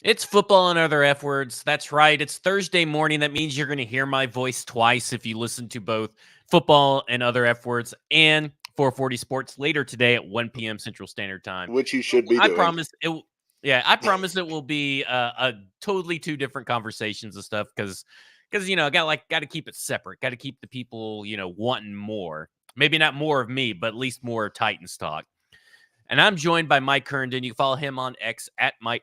It's football and other F words. That's right. It's Thursday morning. That means you're going to hear my voice twice if you listen to both football and other F words and 440 Sports later today at 1 p.m. Central Standard Time. Which you should be I doing. promise it. Yeah, I promise it will be a totally two different conversations and stuff because got to keep it separate. Got to keep the people wanting more. Maybe not more of me, but at least more Titans talk. And I'm joined by Mike Herndon. You can follow him on X at Mike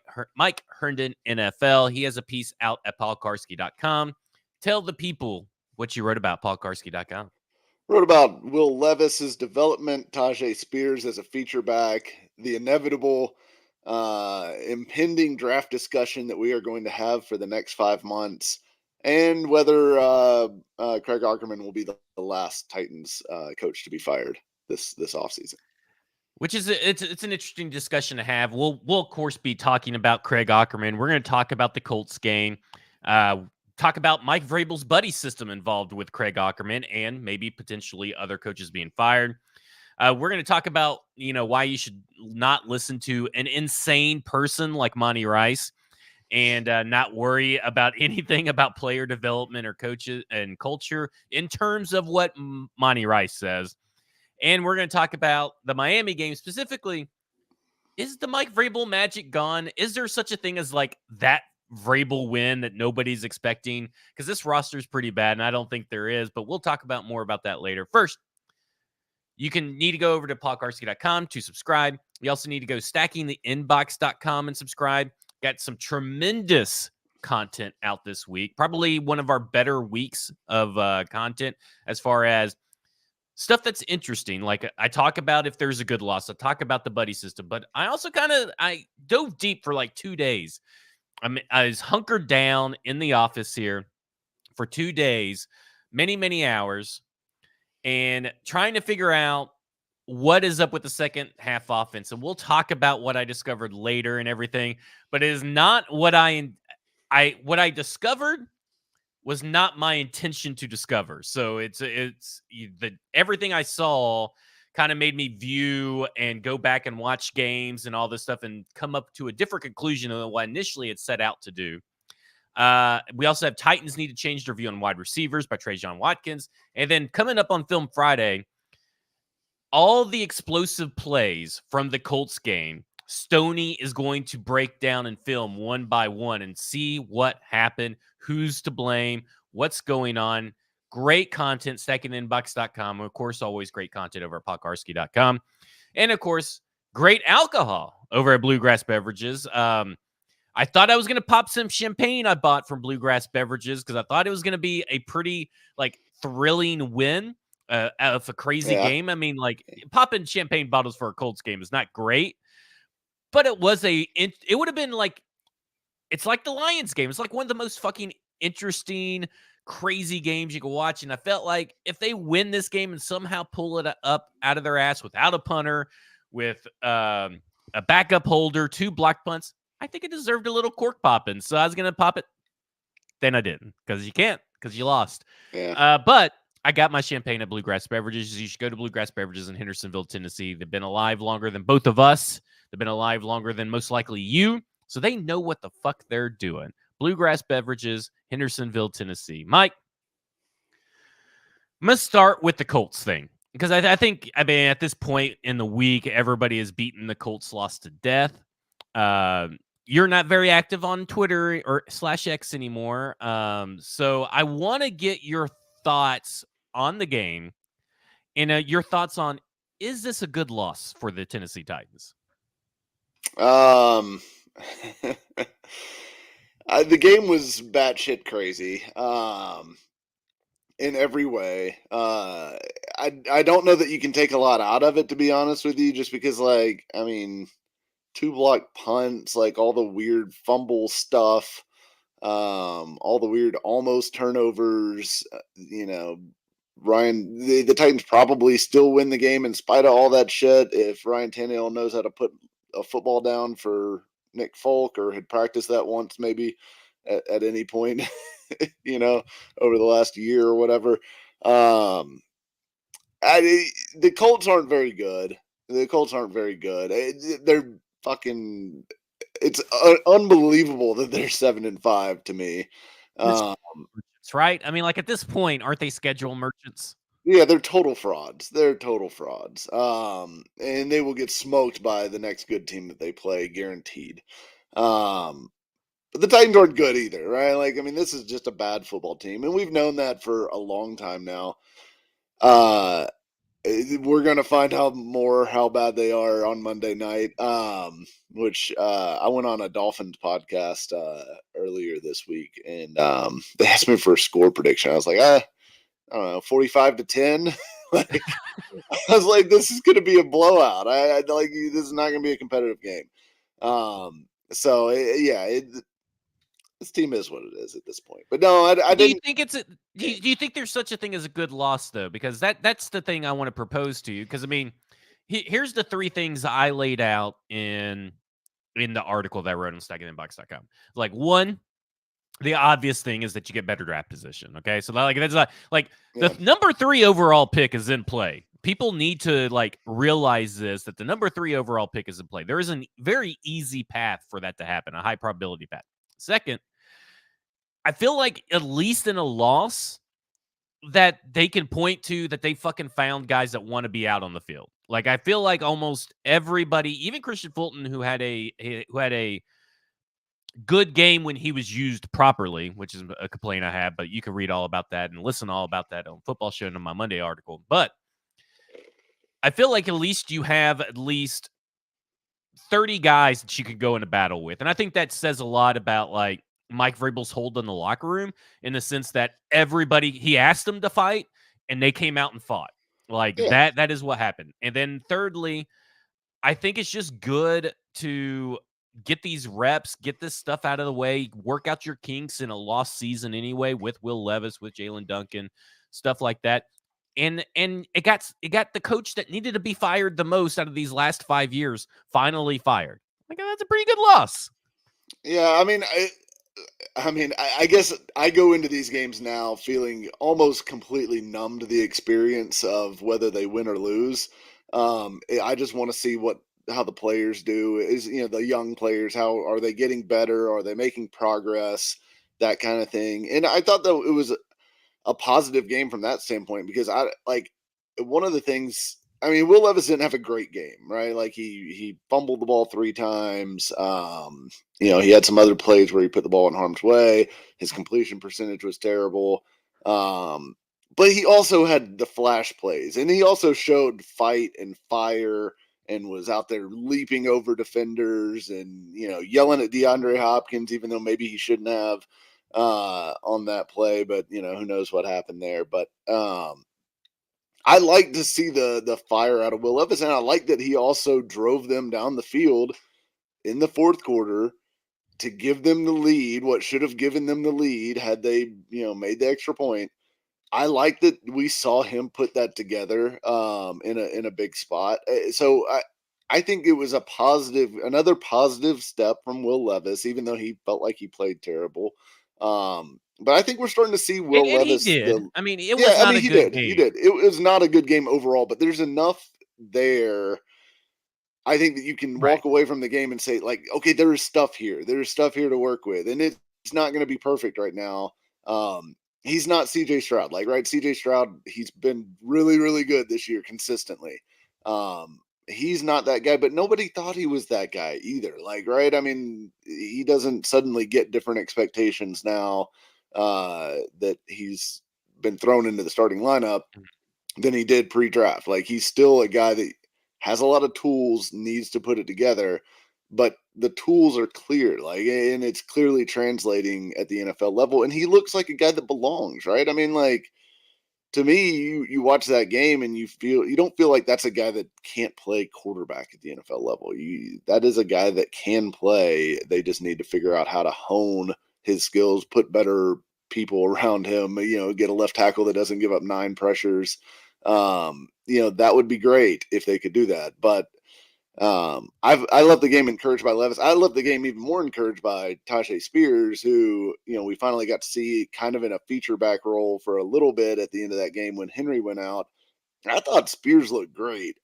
Herndon NFL. He has a piece out at paulkarski.com. Tell the people what you wrote about paulkarski.com. Wrote about Will Levis's development, Tajay Spears as a feature back, the inevitable impending draft discussion that we are going to have for the next 5 months, and whether Craig Aukerman will be the last Titans coach to be fired this offseason. Which is it's an interesting discussion to have. We'll of course be talking about Craig Aukerman. We're going to talk about the Colts game, talk about Mike Vrabel's buddy system involved with Craig Aukerman, and maybe potentially other coaches being fired. We're going to talk about why you should not listen to an insane person like Monty Rice, and not worry about anything about player development or coaches and culture in terms of what Monty Rice says. And we're going to talk about the Miami game specifically. Is the Mike Vrabel Magic gone? Is there such a thing as like that Vrabel win that nobody's expecting? Because this roster is pretty bad, and I don't think there is. But we'll talk about more about that later. First, you need to go over to paulkarski.com to subscribe. You also need to go stackingtheinbox.com and subscribe. Got some tremendous content out this week. Probably one of our better weeks of content as far as stuff that's interesting. Like I talk about if there's a good loss, I talk about the buddy system, but I also I dove deep for like 2 days. I was hunkered down in the office here for 2 days, many hours, and trying to figure out what is up with the second half offense. And we'll talk about what I discovered later and everything, but it is not what what I discovered was not my intention to discover. So everything I saw kind of made me view and go back and watch games and all this stuff and come up to a different conclusion than what initially it set out to do. We also have Titans need to change their view on wide receivers by Trajan Watkins. And then coming up on Film Friday, all the explosive plays from the Colts game, Stoney is going to break down and film one by one and see what happened, who's to blame, what's going on. Great content, stackingtheinbox.com. Of course, always great content over at paulkarski.com. And of course, great alcohol over at Bluegrass Beverages. I thought I was going to pop some champagne I bought from Bluegrass Beverages because I thought it was going to be a pretty thrilling win of a crazy game. I mean, popping champagne bottles for a Colts game is not great. But it would have been it's like the Lions game. It's like one of the most fucking interesting, crazy games you can watch. And I felt like if they win this game and somehow pull it up out of their ass without a punter, with a backup holder, 2 block punts, I think it deserved a little cork popping. So I was going to pop it. Then I didn't because you can't because you lost. Yeah. But I got my champagne at Bluegrass Beverages. You should go to Bluegrass Beverages in Hendersonville, Tennessee. They've been alive longer than both of us. They've been alive longer than most likely you. So they know what the fuck they're doing. Bluegrass Beverages, Hendersonville, Tennessee. Mike, I'm going to start with the Colts thing. Because I think at this point in the week, everybody has beaten the Colts loss to death. You're not very active on Twitter or /X anymore. So I want to get your thoughts on the game and your thoughts on, is this a good loss for the Tennessee Titans? The game was batshit crazy in every way. I don't know that you can take a lot out of it, to be honest with you, just because 2 block punts, all the weird fumble stuff, all the weird almost turnovers, Ryan, the Titans probably still win the game in spite of all that shit if Ryan Tannehill knows how to put a football down for Nick Folk, or had practiced that once maybe at any point, over the last year or whatever. The Colts aren't very good. They're fucking it's unbelievable that they're 7-5 to me. Um, Right? I mean, like at this point, aren't they schedule merchants? yeah, they're total frauds. They're total frauds. And they will get smoked by the next good team that they play, guaranteed. Um, but the Titans aren't good either, right? Like, I mean, this is just a bad football team, and we've known that for a long time now. Uh, we're gonna find out more how bad they are on Monday night. Which I went on a Dolphins podcast earlier this week, and they asked me for a score prediction. I was like, I don't know, 45-10. Like, I was like, this is gonna be a blowout. I like this is not gonna be a competitive game. So this team is what it is at this point. But no, I Do you didn't. think it's a do you think there's such a thing as a good loss though? Because that's the thing I want to propose to you. Because I mean, here's the three things I laid out in the article that I wrote on stackinginbox.com. Like one, the obvious thing is that you get better draft position. Okay, so like that's not like Yeah, the number 3 overall pick is in play. People need to like realize this, that the number 3 overall pick is in play. There is a very easy path for that to happen, a high probability path. Second, I feel like at least in a loss that they can point to that they fucking found guys that want to be out on the field. Like I feel like almost everybody, even Christian Fulton, who had a good game when he was used properly, which is a complaint I have, but you can read all about that and listen all about that on Football Show in my Monday article. But I feel like at least you have at least 30 guys that you could go into battle with. And I think that says a lot about like Mike Vrabel's hold in the locker room, in the sense that everybody, he asked them to fight and they came out and fought. Like yeah, that is what happened. And then thirdly, I think it's just good to get these reps, get this stuff out of the way, work out your kinks in a lost season anyway, with Will Levis, with Jalen Duncan, stuff like that. And it got the coach that needed to be fired the most out of these last 5 years finally fired. Like that's a pretty good loss. yeah. I guess I go into these games now feeling almost completely numb to the experience of whether they win or lose. I just want to see how the players do. Is the young players, how are they getting better? Are they making progress? That kind of thing. And I thought that it was a positive game from that standpoint because I like one of the things. I mean, Will Levis didn't have a great game, right? Like he fumbled the ball 3 times. He had some other plays where he put the ball in harm's way. His completion percentage was terrible. But he also had the flash plays, and he also showed fight and fire and was out there leaping over defenders and yelling at DeAndre Hopkins, even though maybe he shouldn't have on that play. But who knows what happened there? But I like to see the fire out of Will Levis, and I like that he also drove them down the field in the fourth quarter to give them the lead. What should have given them the lead had they made the extra point. I like that we saw him put that together in a big spot. So I think it was another positive step from Will Levis, even though he felt like he played terrible. But I think we're starting to see Will And he Levis. did. I mean, it was Yeah, I not mean a he good did. He game. did. It was not a good game overall, but there's enough there. I think that you can Right. walk away from the game and say, like, okay, there is stuff here. There is stuff here to work with, and it's not going to be perfect right now. He's not CJ Stroud, like, right? CJ Stroud, he's been really, really good this year consistently. He's not that guy, but nobody thought he was that guy either. Like, right? I mean, he doesn't suddenly get different expectations now that he's been thrown into the starting lineup than he did pre-draft. Like he's still a guy that has a lot of tools, needs to put it together, but the tools are clear, like, and it's clearly translating at the NFL level. And he looks like a guy that belongs, right? I mean, like to me, you watch that game and you don't feel like that's a guy that can't play quarterback at the NFL level. That is a guy that can play. They just need to figure out how to hone his skills, put better people around him, get a left tackle that doesn't give up 9 pressures. That would be great if they could do that. But I love the game encouraged by Levis. I love the game even more encouraged by Tajay Spears, who we finally got to see kind of in a feature back role for a little bit at the end of that game when Henry went out. I thought Spears looked great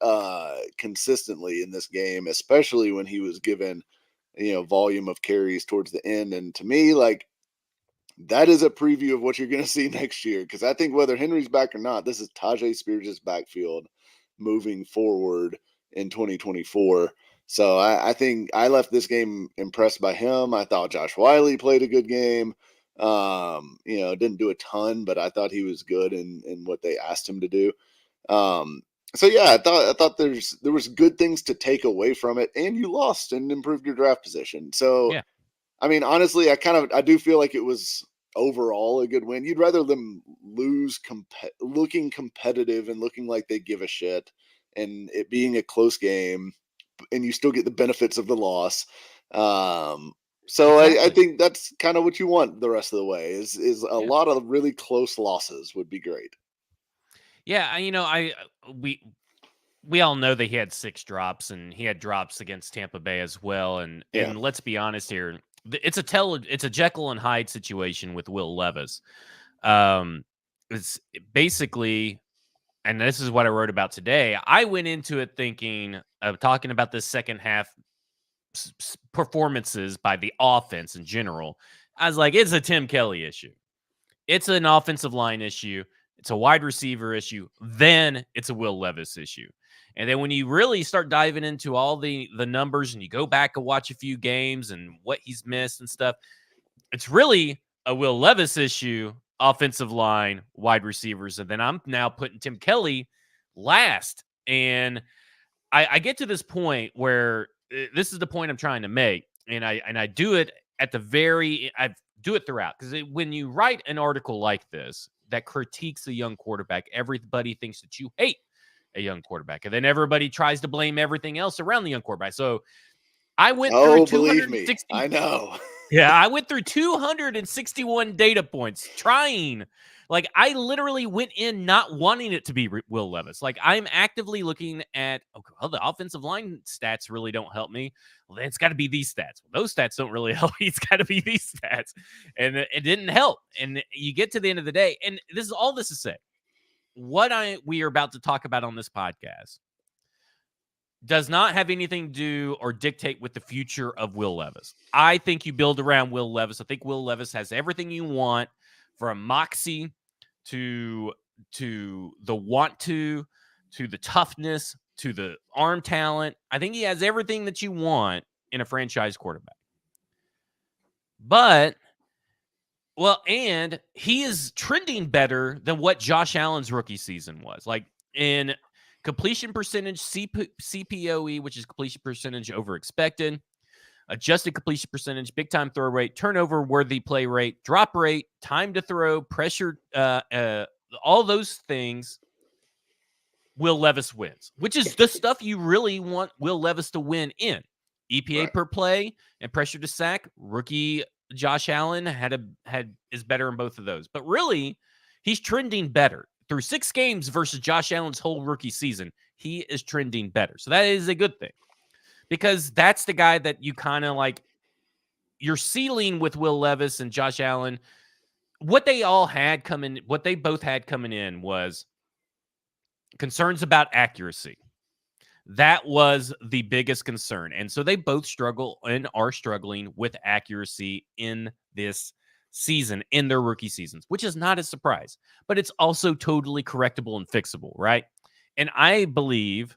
consistently in this game, especially when he was given volume of carries towards the end. And to me, like, that is a preview of what you're going to see next year. Because I think whether Henry's back or not, this is Tajay Spears' backfield moving forward in 2024. So I think I left this game impressed by him. I thought Josh Wiley played a good game. Didn't do a ton, but I thought he was good in what they asked him to do. So yeah, I thought there was good things to take away from it, and you lost and improved your draft position. So Yeah. I mean, honestly, I do feel like it was overall a good win. You'd rather them lose looking competitive and looking like they give a shit, and it being a close game, and you still get the benefits of the loss. So I Exactly. think that's kind of what you want the rest of the way. Is a Yeah. lot of really close losses would be great. Yeah, we all know that he had 6 drops, and he had drops against Tampa Bay as well. And Yeah. let's be honest here, it's a Jekyll and Hyde situation with Will Levis. It's basically, and this is what I wrote about today. I went into it thinking of talking about the second half performances by the offense in general. I was like, it's a Tim Kelly issue. It's an offensive line issue. It's a wide receiver issue. Then it's a Will Levis issue. And then when you really start diving into all the numbers and you go back and watch a few games and what he's missed and stuff, it's really a Will Levis issue, offensive line, wide receivers. And then I'm now putting Tim Kelly last. And I get to this point where this is the point I'm trying to make. And I do it at the I do it throughout, because when you write an article like this that critiques a young quarterback, everybody thinks that you hate a young quarterback, and then everybody tries to blame everything else around the young quarterback. So I went through Believe me, 260. I know. Yeah, I went through 261 data points trying. Like, I literally went in not wanting it to be Will Levis. Like, I'm actively looking at, okay, well, the offensive line stats really don't help me. Well, then it's got to be these stats. Well, those stats don't really help me. It's got to be these stats. And it didn't help. And you get to the end of the day, and this is all this to say. What we are about to talk about on this podcast does not have anything to do or dictate with the future of Will Levis. I think you build around Will Levis. I think Will Levis has everything you want, from moxie to the want to the toughness, to the arm talent. I think he has everything that you want in a franchise quarterback. But, well, and he is trending better than what Josh Allen's rookie season was. Like, in completion percentage, CPOE, which is completion percentage over expected, adjusted completion percentage, big time throw rate, turnover worthy play rate, drop rate, time to throw, pressure, all those things, Will Levis wins, which is the stuff you really want Will Levis to win in. EPA Right. per play and pressure to sack, rookie Josh Allen is better in both of those. But really, he's trending better. Through 6 games versus Josh Allen's whole rookie season, he is trending better. So that is a good thing, because that's the guy that you kind of like, your ceiling with Will Levis and Josh Allen. What they both had coming in was concerns about accuracy. That was the biggest concern. And so they both struggle and are struggling with accuracy in this season, in their rookie seasons, which is not a surprise, but it's also totally correctable and fixable, right? And I believe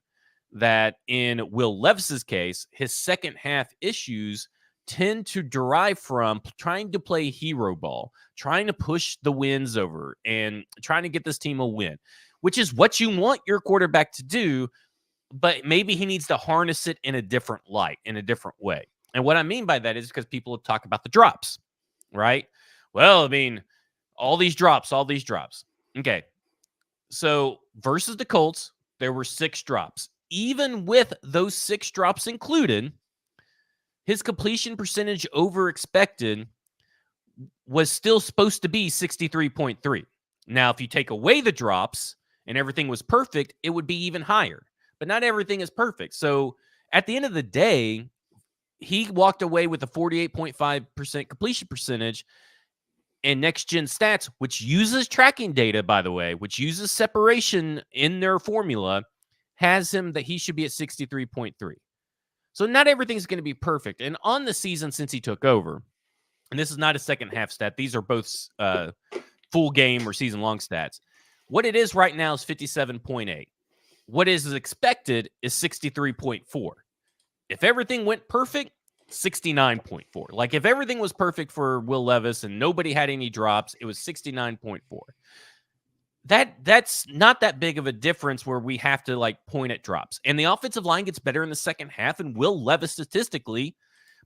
that in Will Levis's case, his second half issues tend to derive from trying to play hero ball, trying to push the wins over and trying to get this team a win, which is what you want your quarterback to do. But maybe he needs to harness it in a different light, in a different way. And what I mean by that is because people talk about the drops, right? Well, I mean, all these drops. Okay. So versus the Colts, there were 6 drops. Even with those 6 drops included, his completion percentage over expected was still supposed to be 63.3. Now, if you take away the drops and everything was perfect, it would be even higher. But not everything is perfect. So at the end of the day, he walked away with a 48.5% completion percentage, and Next Gen Stats, which uses tracking data, by the way, which uses separation in their formula, has him that he should be at 63.3. So not everything's going to be perfect. And on the season since he took over, and this is not a second half stat, these are both full game or season long stats. What it is right now is 57.8. What is expected is 63.4. If everything went perfect, 69.4. Like if everything was perfect for Will Levis and nobody had any drops, it was 69.4. That's not that big of a difference where we have to like point at drops. And the offensive line gets better in the second half, and Will Levis statistically,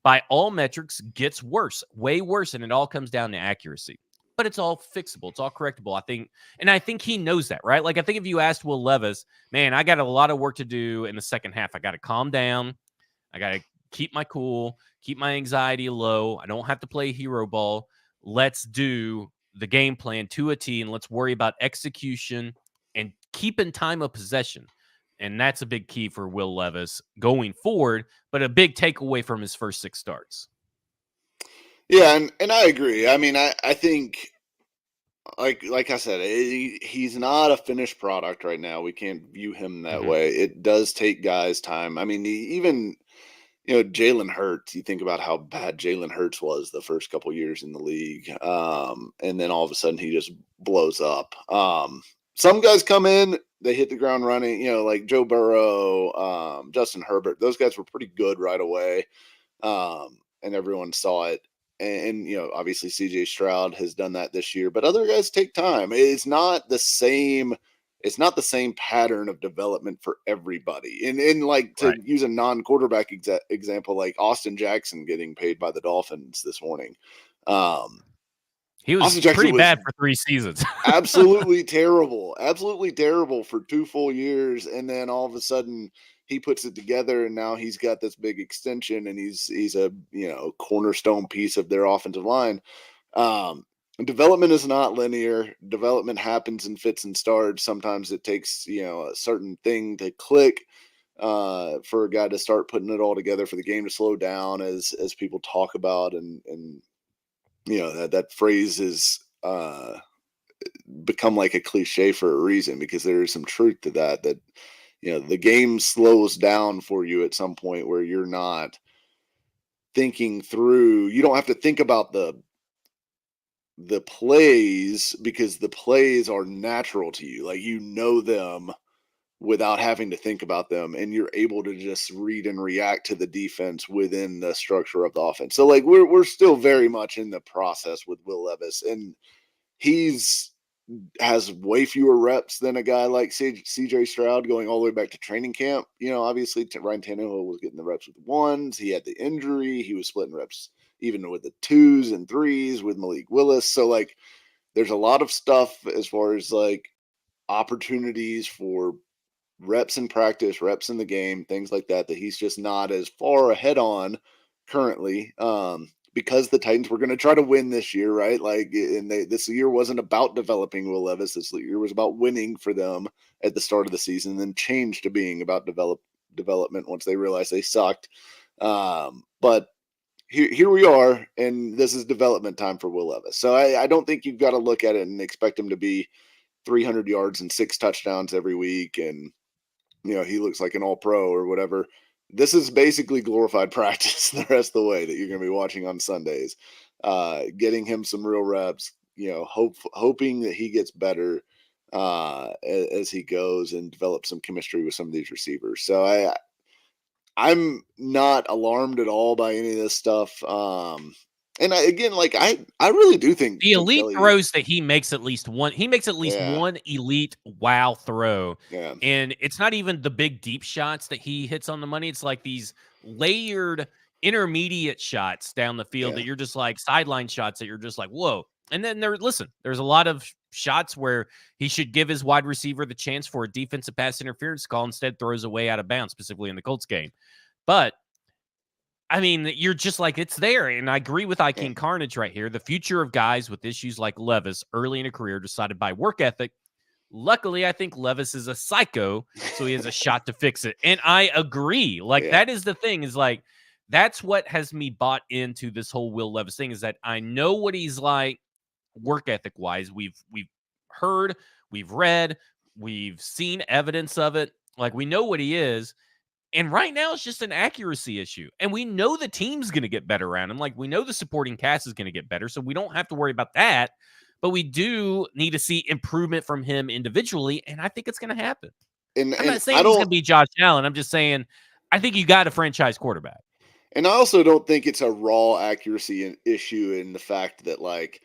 by all metrics, gets worse, way worse, and it all comes down to accuracy. But it's all fixable. It's all correctable, I think. And I think he knows that, right? Like I think if you asked Will Levis, man, I got a lot of work to do in the second half. I got to calm down. I got to keep my cool, keep my anxiety low. I don't have to play hero ball. Let's do the game plan to a T, and let's worry about execution and keeping time of possession. And that's a big key for Will Levis going forward, but a big takeaway from his first 6 starts. Yeah, and I agree. I mean, I think like I said, he's not a finished product right now. We can't view him that way. It does take guys time. I mean, even Jalen Hurts, you think about how bad Jalen Hurts was the first couple years in the league. And then all of a sudden he just blows up. Some guys come in, they hit the ground running, like Joe Burrow, Justin Herbert. Those guys were pretty good right away. And everyone saw it. And obviously CJ Stroud has done that this year, but other guys take time. It's not the same pattern of development for everybody. And like to use a non-quarterback example, like Austin Jackson getting paid by the Dolphins this morning. He was pretty bad for 3 seasons. absolutely terrible for 2 full years. And then all of a sudden he puts it together, and now he's got this big extension, and he's a cornerstone piece of their offensive line. Development is not linear. Development happens in fits and starts. Sometimes it takes, a certain thing to click for a guy to start putting it all together, for the game to slow down, as people talk about. And that phrase is become like a cliche for a reason, because there is some truth to that the game slows down for you at some point where you're not thinking through. You don't have to think about the plays, because the plays are natural to you. Like, them without having to think about them, and you're able to just read and react to the defense within the structure of the offense. So like we're still very much in the process with Will Levis, and has way fewer reps than a guy like CJ Stroud, going all the way back to training camp. Obviously Ryan Tannehill was getting the reps with the ones. He had the injury. He was splitting reps even with the 2s and 3s with Malik Willis. So like there's a lot of stuff as far as like opportunities for reps in practice, reps in the game, things like that he's just not as far ahead on currently. Because the Titans were going to try to win this year, right? Like, and this year wasn't about developing Will Levis. This year was about winning for them at the start of the season, and then changed to being about development once they realized they sucked. But here we are, and this is development time for Will Levis. So I don't think you've got to look at it and expect him to be 300 yards and 6 touchdowns every week, and he looks like an all-pro or whatever. This is basically glorified practice the rest of the way that you're going to be watching on Sundays. Getting him some real reps, hoping that he gets better as he goes, and develops some chemistry with some of these receivers. So I'm not alarmed at all by any of this stuff. And I really do think the elite throws that he makes at least one. He makes at least one elite wow throw. Yeah. And it's not even the big deep shots that he hits on the money. It's like these layered intermediate shots down the field that you're just like sideline shots that you're just like, whoa. And then there's a lot of shots where he should give his wide receiver the chance for a defensive pass interference call, instead throws away out of bounds, specifically in the Colts game. But I mean, you're just like, it's there. And I agree with King Carnage right here. The future of guys with issues like Levis early in a career decided by work ethic. Luckily, I think Levis is a psycho, so he has a shot to fix it. And I agree. Like, that is the thing, is like, that's what has me bought into this whole Will Levis thing, is that I know what he's like work ethic wise. We've heard, we've read, we've seen evidence of it. Like, we know what he is. And right now, it's just an accuracy issue. And we know the team's going to get better around him. Like, we know the supporting cast is going to get better. So we don't have to worry about that. But we do need to see improvement from him individually. And I think it's going to happen. I'm not saying he's going to be Josh Allen. I'm just saying I think you got a franchise quarterback. And I also don't think it's a raw accuracy issue in the fact that, like,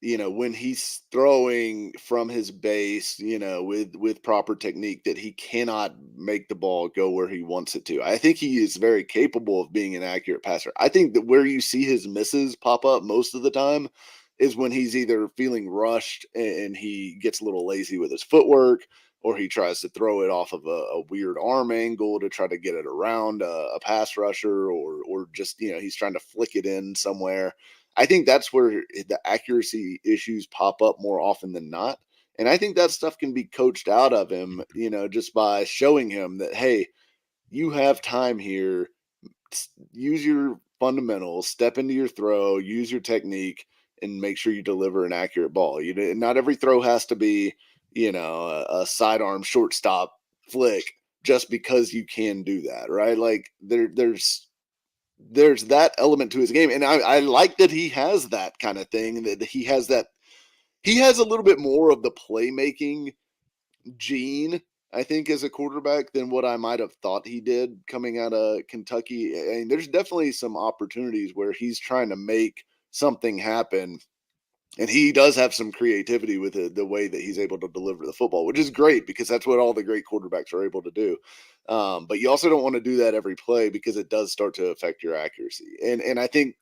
when he's throwing from his base, with proper technique, that he cannot make the ball go where he wants it to. I think he is very capable of being an accurate passer. I think that where you see his misses pop up most of the time is when he's either feeling rushed and he gets a little lazy with his footwork, or he tries to throw it off of a weird arm angle to try to get it around a pass rusher, or just, he's trying to flick it in somewhere. I think that's where the accuracy issues pop up more often than not. And I think that stuff can be coached out of him, just by showing him that, hey, you have time here. Use your fundamentals, step into your throw, use your technique, and make sure you deliver an accurate ball. Not every throw has to be, a sidearm shortstop flick just because you can do that, right? Like there's that element to his game. And I like that he has that kind of thing, that he has a little bit more of the playmaking gene, I think, as a quarterback than what I might have thought he did coming out of Kentucky. And there's definitely some opportunities where he's trying to make something happen. And he does have some creativity with the way that he's able to deliver the football, which is great because that's what all the great quarterbacks are able to do. But you also don't want to do that every play because it does start to affect your accuracy. And I think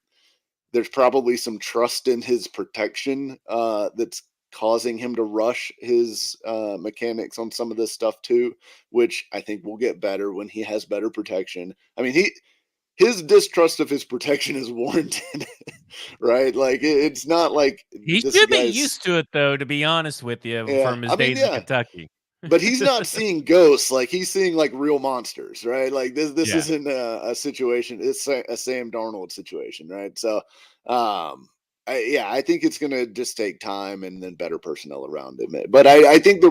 there's probably some trust in his protection that's causing him to rush his mechanics on some of this stuff too, which I think will get better when he has better protection. I mean, his distrust of his protection is warranted, right? Like it's not like he should be used to it, though, to be honest with you, from his days in Kentucky. But he's not seeing ghosts, like he's seeing like real monsters, right? Like this isn't a situation. It's a Sam Darnold situation, right? So, I think it's gonna just take time and then better personnel around him. But I think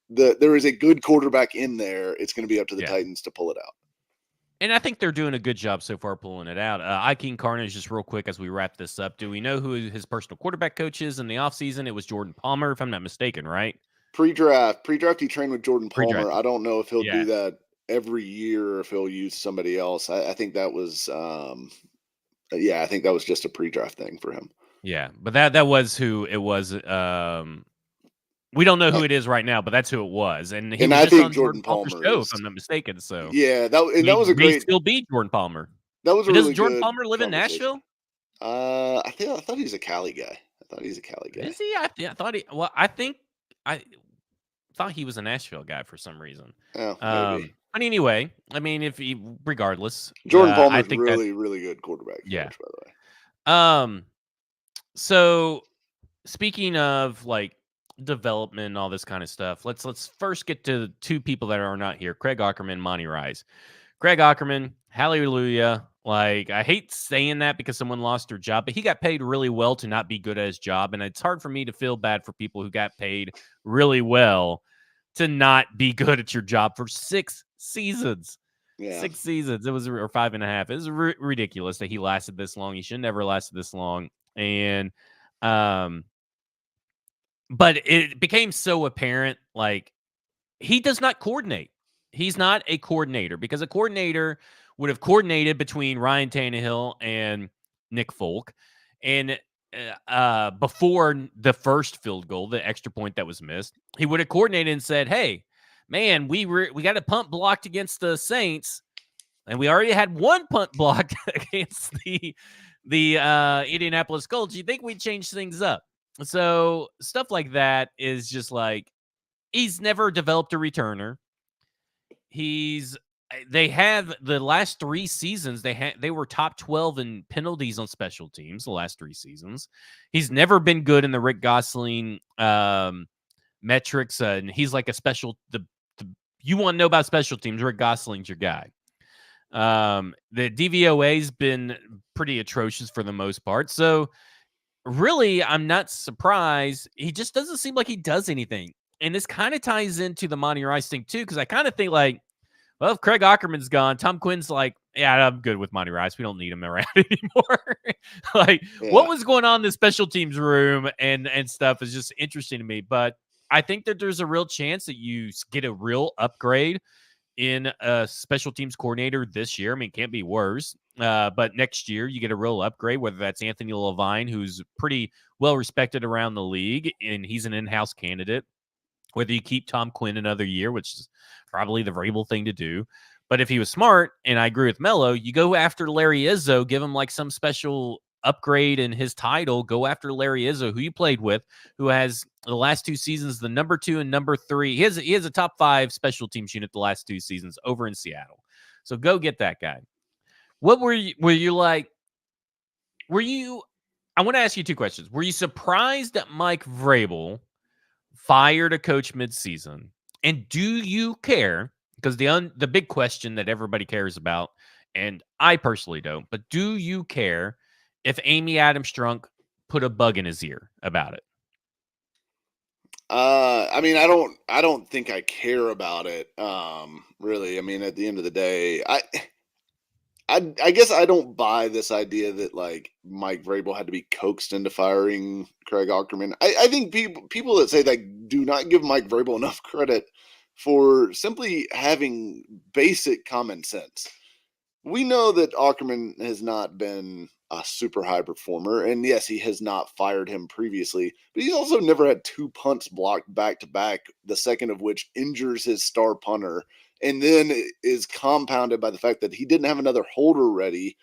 there is a good quarterback in there. It's going to be up to the Titans to pull it out. And I think they're doing a good job so far pulling it out. Ike Carnage, just real quick as we wrap this up, do we know who his personal quarterback coach is in the offseason? It was Jordan Palmer, if I'm not mistaken, right? Pre-draft, he trained with Jordan Palmer. I don't know if he'll do that every year or if he'll use somebody else. I think that was, I think that was just a pre-draft thing for him. Yeah, but that was who it was. We don't know who it is right now, but that's who it was, and he was I just think on Jordan Palmer's show, if I'm not mistaken. So that was a great. Still be Jordan Palmer. That was a really does Jordan good Palmer live in Nashville? I thought he's a Cali guy. Is he? I thought he. Well, I thought he was a Nashville guy for some reason. Oh, maybe. But anyway, I mean, regardless, Jordan Palmer's really good quarterback coach, by the way. So speaking of like development and all this kind of stuff, let's first get to two people that are not here: Craig Aukerman, Monty Rice. Craig Aukerman, hallelujah. Like, I hate saying that because someone lost their job, but he got paid really well to not be good at his job. And it's hard for me to feel bad for people who got paid really well to not be good at your job for 6 seasons. Yeah. 6 seasons. It was, or 5.5. It was ridiculous that he lasted this long. He should never lasted this long. And, but it became so apparent, like, he does not coordinate. He's not a coordinator, because a coordinator would have coordinated between Ryan Tannehill and Nick Folk. And before the first field goal, the extra point that was missed, he would have coordinated and said, hey, man, we got a punt blocked against the Saints, and we already had one punt blocked against the Indianapolis Colts. You think we'd change things up? So stuff like that is just like, he's never developed a returner. They have the last 3 seasons, they were top 12 in penalties on special teams the last 3 seasons. He's never been good in the Rick Gosselin metrics, and he's like a special. You want to know about special teams? Rick Gosselin's your guy. The DVOA's been pretty atrocious for the most part. So really, I'm not surprised. He just doesn't seem like he does anything. And this kind of ties into the Monty Rice thing too, because I kind of think like, well, if Craig Ackerman's gone, Tom Quinn's like, yeah, I'm good with Monty Rice. We don't need him around anymore. Like, what Yeah. was going on in the special teams room and stuff is just interesting to me. But I think that there's a real chance that you get a real upgrade in a special teams coordinator this year. I mean, it can't be worse. But next year, you get a real upgrade, whether that's Anthony Levine, who's pretty well respected around the league, and he's an in-house candidate. Whether you keep Tom Quinn another year, which is probably the Vrabel thing to do. But if he was smart, and I agree with Mello, you go after Larry Izzo, give him like some special upgrade in his title. Go after Larry Izzo, who you played with, who has the last 2 seasons the number 2 and number 3. He has a top 5 special teams unit the last 2 seasons over in Seattle. So go get that guy. What were you like? Were you? I want to ask you 2 questions. Were you surprised that Mike Vrabel fired a coach midseason? And do you care? Because the big question that everybody cares about, and I personally don't, but do you care if Amy Adams Strunk put a bug in his ear about it? I mean, I don't think I care about it. Really. I mean, at the end of the day, I guess I don't buy this idea that like Mike Vrabel had to be coaxed into firing Craig Ackerman. I think people that say that do not give Mike Vrabel enough credit for simply having basic common sense. We know that Ackerman has not been a super high performer, and yes, he has not fired him previously, but he's also never had 2 punts blocked back to back, the second of which injures his star punter, and then is compounded by the fact that he didn't have another holder ready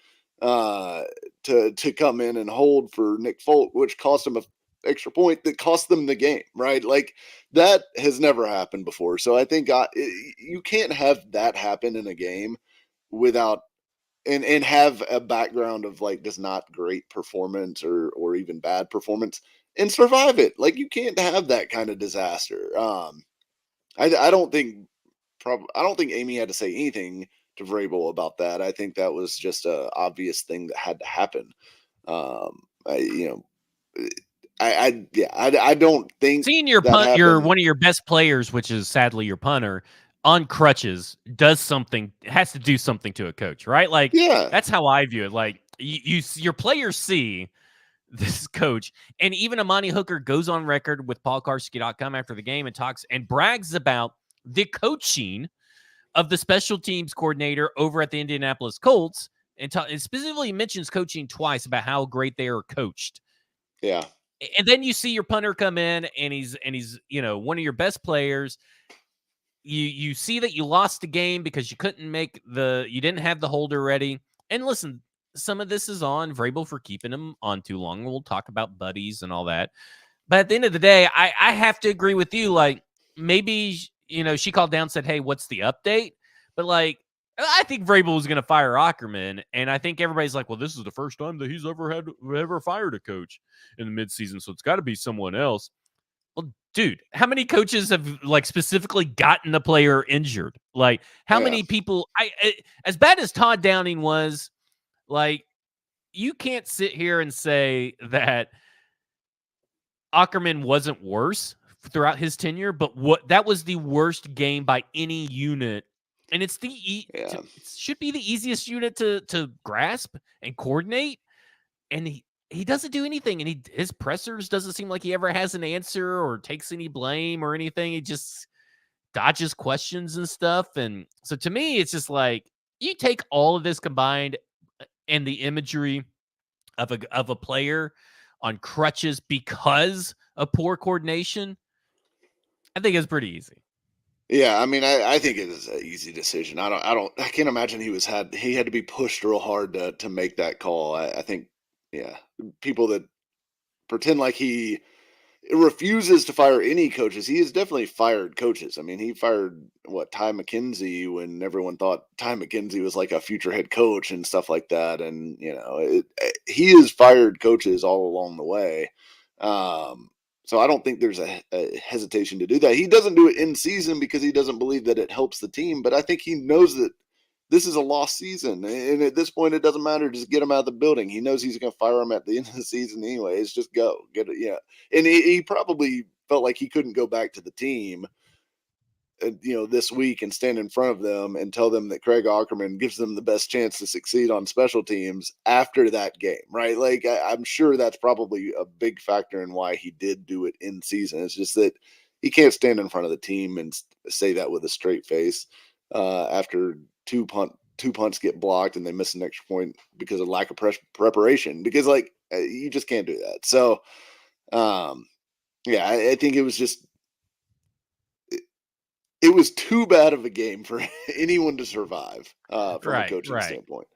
uh, to come in and hold for Nick Folk, which cost him a extra point that cost them the game, right? Like that has never happened before. So I think you can't have that happen in a game without and have a background of like just not great performance or even bad performance and survive it. Like you can't have that kind of disaster. I don't think I don't think Amy had to say anything to Vrabel about that. I think that was just a obvious thing that had to happen. I, you know, I don't think Seeing your that happened. one of your best players, which is sadly your punter, on crutches has to do something to a coach, right? Like Yeah, that's how I view it. Like your players see this coach, and even Amani Hooker goes on record with PaulKarski.com after the game and talks and brags about the coaching of the special teams coordinator over at the Indianapolis Colts, and specifically mentions coaching twice about how great they are coached. yeah, And then you see your punter come in and he's one of your best players. You see that you lost the game because you didn't have the holder ready. And listen, some of this is on Vrabel for keeping him on too long. We'll talk about buddies and all that. But at the end of the day, I have to agree with you. Like maybe she called down and said, "Hey, what's the update?" But like I think Vrabel was going to fire Ackerman, and I think everybody's like, "Well, this is the first time that he's ever fired a coach in the midseason, so it's got to be someone else." Well, dude, how many coaches have like specifically gotten a player injured? Like, how yeah, many people? As bad as Todd Downing was, like, you can't sit here and say that Ackerman wasn't worse throughout his tenure, but that was the worst game by any unit, and it's yeah. it should be the easiest unit to grasp and coordinate, and he doesn't do anything, and his pressers doesn't seem like he ever has an answer or takes any blame or anything. He just dodges questions and stuff, and so to me, it's just like you take all of this combined and the imagery of a player on crutches because of poor coordination. I think it's pretty easy. Yeah, I mean, I think it is an easy decision. I can't imagine he had to be pushed real hard to make that call. I think, yeah, people that pretend like he refuses to fire any coaches, he has definitely fired coaches. I mean, he fired what Ty McKenzie when everyone thought Ty McKenzie was like a future head coach and stuff like that, and he has fired coaches all along the way. Um, so I don't think there's a hesitation to do that. He doesn't do it in season because he doesn't believe that it helps the team. But I think he knows that this is a lost season, and at this point, it doesn't matter. Just get him out of the building. He knows he's going to fire him at the end of the season anyways. Just go get it. Yeah, and he probably felt like he couldn't go back to the team this week and stand in front of them and tell them that Craig Ackerman gives them the best chance to succeed on special teams after that game, right? Like, I'm sure that's probably a big factor in why he did do it in season. It's just that he can't stand in front of the team and say that with a straight face after two punts get blocked and they miss an extra point because of lack of preparation, because like you just can't do that. So yeah, I think it was just it was too bad of a game for anyone to survive from a coaching Right. standpoint.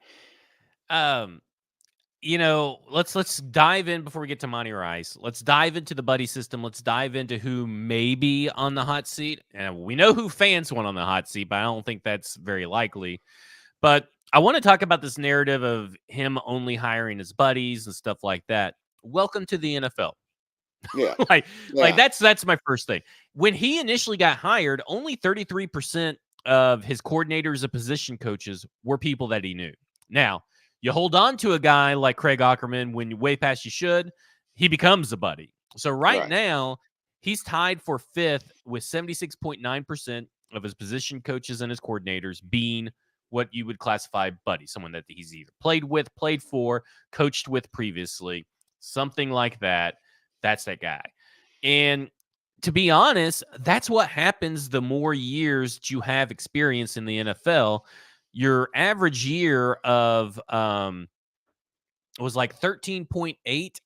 Let's dive in before we get to Monty Rice. Let's dive into the buddy system. Let's dive into who may be on the hot seat. And we know who fans want on the hot seat, but I don't think that's very likely. But I want to talk about this narrative of him only hiring his buddies and stuff like that. Welcome to the NFL. Yeah. like Yeah. that's my first thing. When he initially got hired, only 33% of his coordinators and position coaches were people that he knew. Now, you hold on to a guy like Craig Ackerman when you way past you should, he becomes a buddy. So right now, he's tied for fifth with 76.9% of his position coaches and his coordinators being what you would classify buddy, someone that he's either played with, played for, coached with previously, something like that. That's that guy. And to be honest, that's what happens the more years that you have experience in the NFL. Your average year of was like 13.8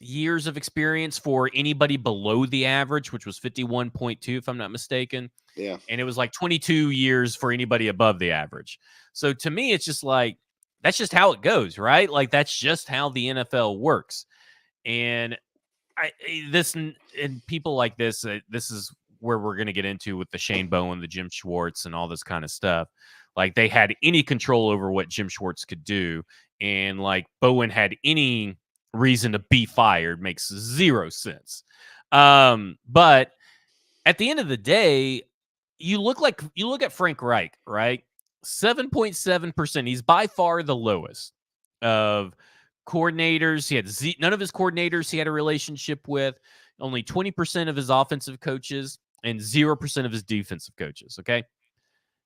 years of experience for anybody below the average, which was 51.2, if I'm not mistaken. Yeah. And it was like 22 years for anybody above the average. So to me, it's just like, that's just how it goes, right? Like, that's just how the NFL works. And and people like this, this is where we're going to get into with the Shane Bowen, the Jim Schwartz, and all this kind of stuff. Like, they had any control over what Jim Schwartz could do, and like Bowen had any reason to be fired makes zero sense. But at the end of the day, you look at Frank Reich, right? 7.7%. He's by far the lowest of coordinators. He had none of his coordinators he had a relationship with, only 20% of his offensive coaches, and 0% of his defensive coaches. Okay.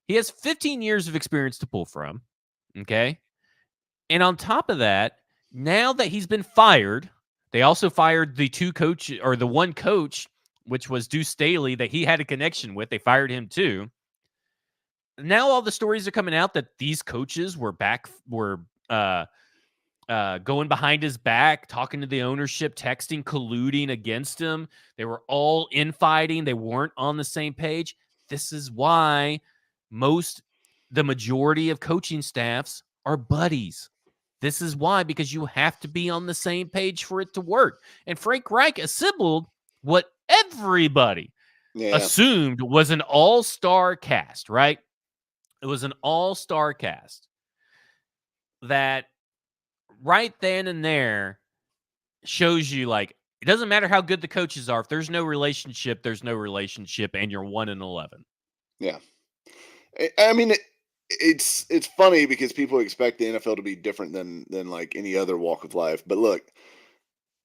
He has 15 years of experience to pull from. Okay. And on top of that, now that he's been fired, they also fired the two coaches, or the one coach, which was Deuce Staley, that he had a connection with. They fired him too. Now all the stories are coming out that these coaches were going behind his back, talking to the ownership, texting, colluding against him. They were all infighting. They weren't on the same page. This is why the majority of coaching staffs are buddies. This is why, because you have to be on the same page for it to work. And Frank Reich assembled what everybody assumed was an all-star cast, right? It was an all-star cast that right then and there shows you, like, it doesn't matter how good the coaches are. If there's no relationship, there's no relationship, and you're 1-11. Yeah. I mean, it's funny because people expect the NFL to be different than like any other walk of life. But look,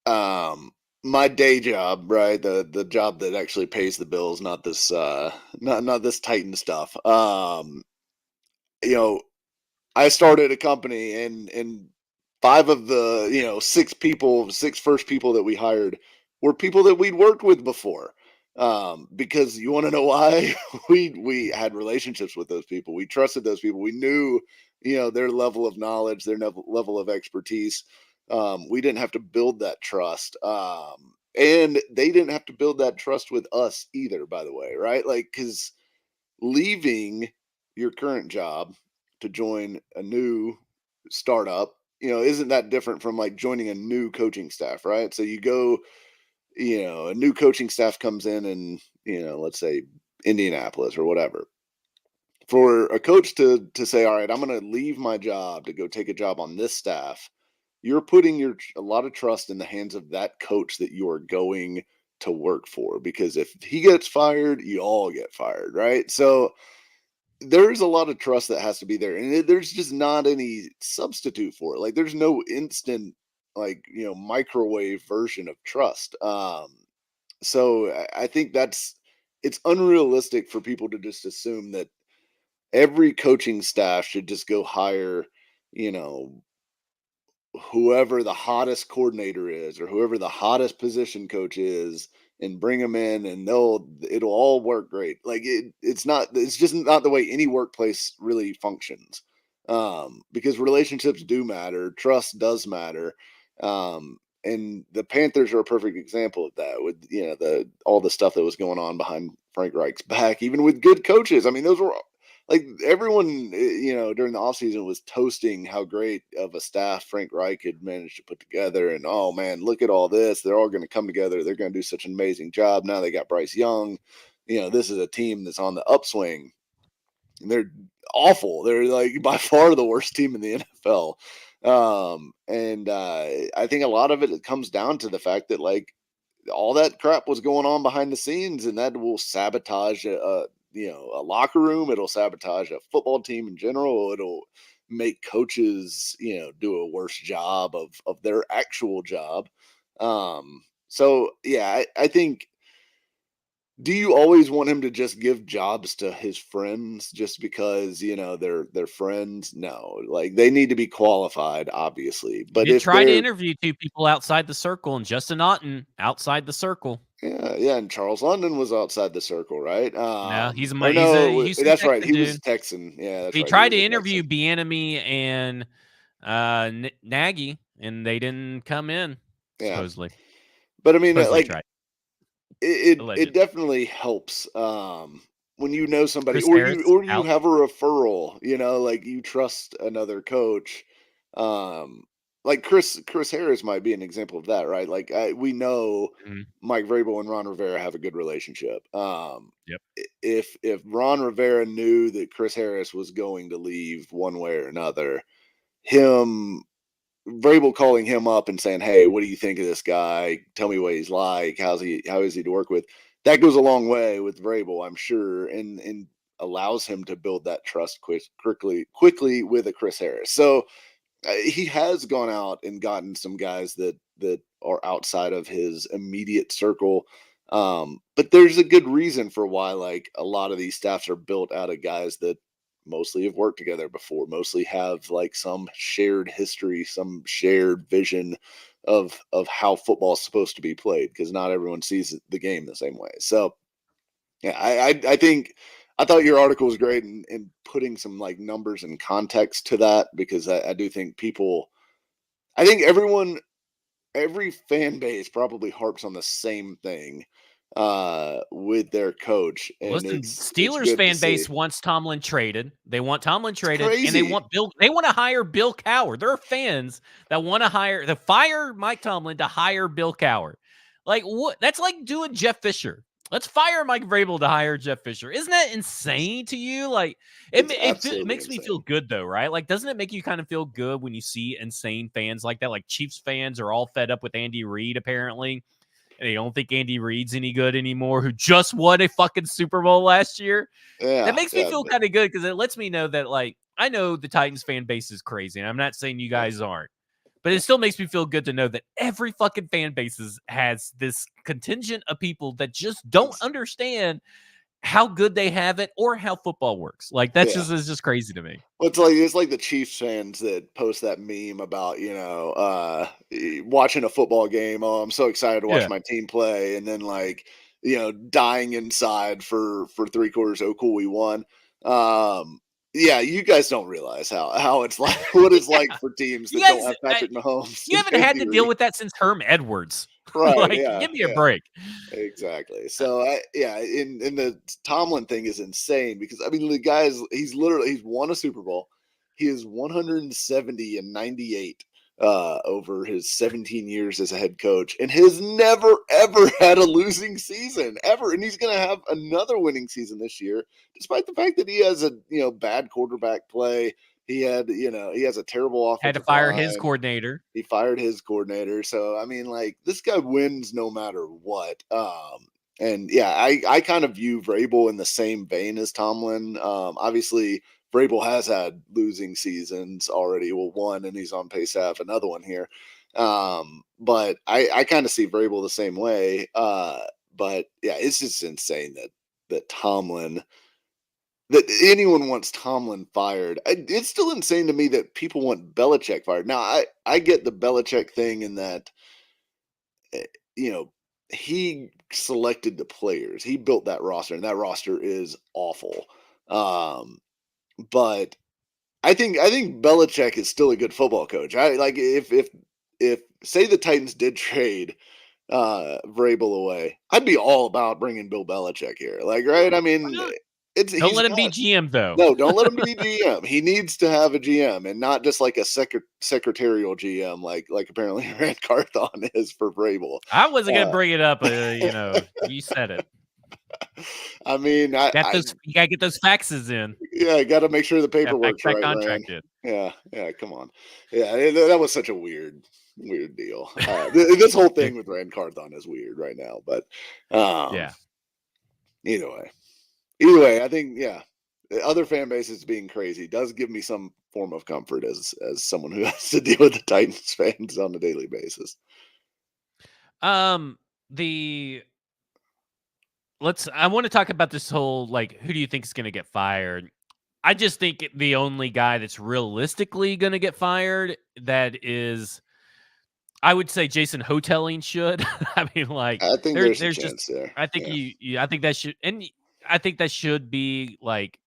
my day job, right? The job that actually pays the bills, not this not this Titan stuff. I started a company, and five of the six first people that we hired were people that we'd worked with before. Because you want to know why? we had relationships with those people. We trusted those people. We knew their level of knowledge, their level of expertise. We didn't have to build that trust, and they didn't have to build that trust with us either, by the way, right? Like, because leaving your current job to join a new startup, isn't that different from like joining a new coaching staff, right? So you go, a new coaching staff comes in and, let's say Indianapolis or whatever. For a coach to say, all right, I'm going to leave my job to go take a job on this staff, you're putting a lot of trust in the hands of that coach that you are going to work for, because if he gets fired, you all get fired, right? So there's a lot of trust that has to be there, and there's just not any substitute for it. Like, there's no instant, like, microwave version of trust. So I think that's it's unrealistic for people to just assume that every coaching staff should just go hire, you know, whoever the hottest coordinator is or whoever the hottest position coach is and bring them in and it'll all work great. Like it's just not the way any workplace really functions. Because relationships do matter, trust does matter. And the Panthers are a perfect example of that with the all the stuff that was going on behind Frank Reich's back, even with good coaches. I mean, those were like everyone, during the offseason was toasting how great of a staff Frank Reich had managed to put together. And, oh, man, look at all this. They're all going to come together. They're going to do such an amazing job. Now they got Bryce Young. This is a team that's on the upswing. And they're awful. They're like by far the worst team in the NFL. And I think a lot of it comes down to the fact that, like, all that crap was going on behind the scenes, and that will sabotage a locker room. It'll sabotage a football team in general. It'll make coaches, do a worse job of their actual job. So yeah, I think. Do you always want him to just give jobs to his friends just because they're friends? No, like they need to be qualified, obviously. He But did if try to they're interview 2 people outside the circle, and Justin Otten outside the circle. Yeah, and Charles London was outside the circle, right? No, Or he's a no, Houston that's right. Texan He was dude. a Texan. Yeah, that's He right. He tried was to a interview Texan. Bieniemy and Nagy, and they didn't come in Yeah, supposedly. but I mean, Supposedly like tried. it Allegedly. definitely helps when you know somebody, Chris or Harris you out. have a referral. Like you trust another coach. Um, like Chris Harris might be an example of that, right? Like we know Mhm. Mike Vrabel and Ron Rivera have a good relationship. Yep. If Ron Rivera knew that Chris Harris was going to leave one way or another, him Vrabel calling him up and saying, "Hey, what do you think of this guy? Tell me what he's like. How is he to work with?" That goes a long way with Vrabel, I'm sure, and allows him to build that trust quickly with a Chris Harris. So he has gone out and gotten some guys that are outside of his immediate circle. But there's a good reason for why, like, a lot of these staffs are built out of guys that mostly have worked together before, mostly have like some shared history, some shared vision of how football is supposed to be played, because not everyone sees the game the same way. So yeah, I think I thought your article was great in putting some like numbers and context to that, because I do think I think every fan base probably harps on the same thing with their coach, and Listen, it's Steelers good to fan see. base wants Tomlin traded. They want Tomlin It's traded, and they crazy. want to hire Bill Cowher. There are fans that want to fire Mike Tomlin to hire Bill Cowher. Like what? That's like doing Jeff Fisher. Let's fire Mike Vrabel to hire Jeff Fisher. Isn't that insane to you? Like It's it absolutely makes me feel insane. good though, right? Like doesn't it make you kind of feel good when you see insane fans like that? Like Chiefs fans are all fed up with Andy Reid apparently, and they don't think Andy Reid's any good anymore, who just won a fucking Super Bowl last year. That Yeah, makes me yeah, feel kind of good because it lets me know that, like, I know the Titans fan base is crazy, and I'm not saying you yeah, guys aren't, but it still makes me feel good to know that every fucking fan base has this contingent of people that just don't it's understand how good they have it or how football works. Like, yeah. is just crazy to me. Well, it's like the Chiefs fans that post that meme about watching a football game. Oh, I'm so excited to watch Yeah. my team play, and then like dying inside for 3 quarters. Oh, cool, we won. Yeah, you guys don't realize how it's like what it's like for teams You that don't guys, have Patrick Mahomes you and haven't had Andy to deal Reid. with that since Herm Edwards. Right? Like, Yeah, give me a yeah. break. Exactly. Uh, So yeah, in the Tomlin thing is insane, because I mean the guy's he's won a Super Bowl. He is 170 and 98 over his 17 years as a head coach, and has never ever had a losing season ever. And he's going to have another winning season this year, despite the fact that he has a bad quarterback play. He has a terrible Had to offensive fire his line. coordinator. He fired his coordinator. So I mean, like, this guy wins no matter what. And yeah, I kind of view Vrabel in the same vein as Tomlin. Obviously, Vrabel has had losing seasons already. Well, one, and he's on pace to have another one here. But I kind of see Vrabel the same way. But yeah, it's just insane that that anyone wants Tomlin fired. It's still insane to me that people want Belichick fired. Now, I get the Belichick thing in that, eh, you know, he selected the players. He built that roster, and that roster is awful. Um, but I think Belichick is still a good football coach. I like if say the Titans did trade Vrabel away, I'd be all about bringing Bill Belichick here. Like, right? I Why mean, not? Don't he's let him be got GM though. no, don't let him be GM. He needs to have a GM and not just like a secretarial GM, like apparently Rand Carthon is for Vrabel. I wasn't gonna Uh, bring it up. You said it. I mean, You gotta get those faxes in. yeah, got to make sure the Yeah, fax paperwork's that right, Rand. contract in. Yeah, come on. Yeah, that was such a weird deal. This whole thing with Rand Carthon is weird right now, but um, Yeah. either way, either way, I think the other fan bases being crazy does give me some form of comfort as someone who has to deal with the Titans fans on a daily basis. Um. The I want to talk about this whole like who do you think is going to get fired? I just think the only guy that's realistically going to get fired that is I would say Jason Hoteling should. I mean, like I think there's a there's just chance there. I think Yeah, I think that should I think that should be like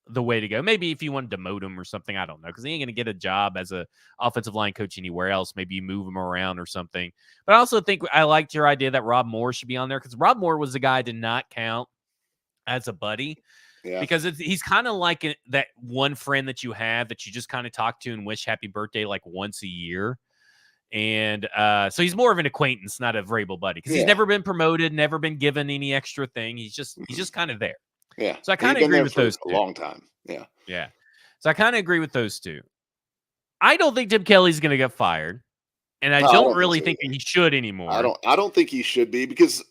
the way to go. Maybe if you want to demote him or something, I don't know, because he ain't going to get a job as a offensive line coach anywhere else. Maybe you move him around or something. But I also think I liked your idea that Rob Moore should be on there because Rob Moore was the guy I did not count as a buddy yeah, because he's kind of like that one friend that you have that you just kind of talk to and wish happy birthday like once a year. And so he's more of an acquaintance, not a Vrabel buddy, because he's yeah, never been promoted, never been given any extra thing. He's mhm, just kind of there. yeah. So I He's kind of been agree there with for those a two. long time. Yeah. Yeah. So I kind of agree with those two. I don't think Tim Kelly's going to get fired, and I No, I don't don't think really so think either. he should I anymore. don't think he should be because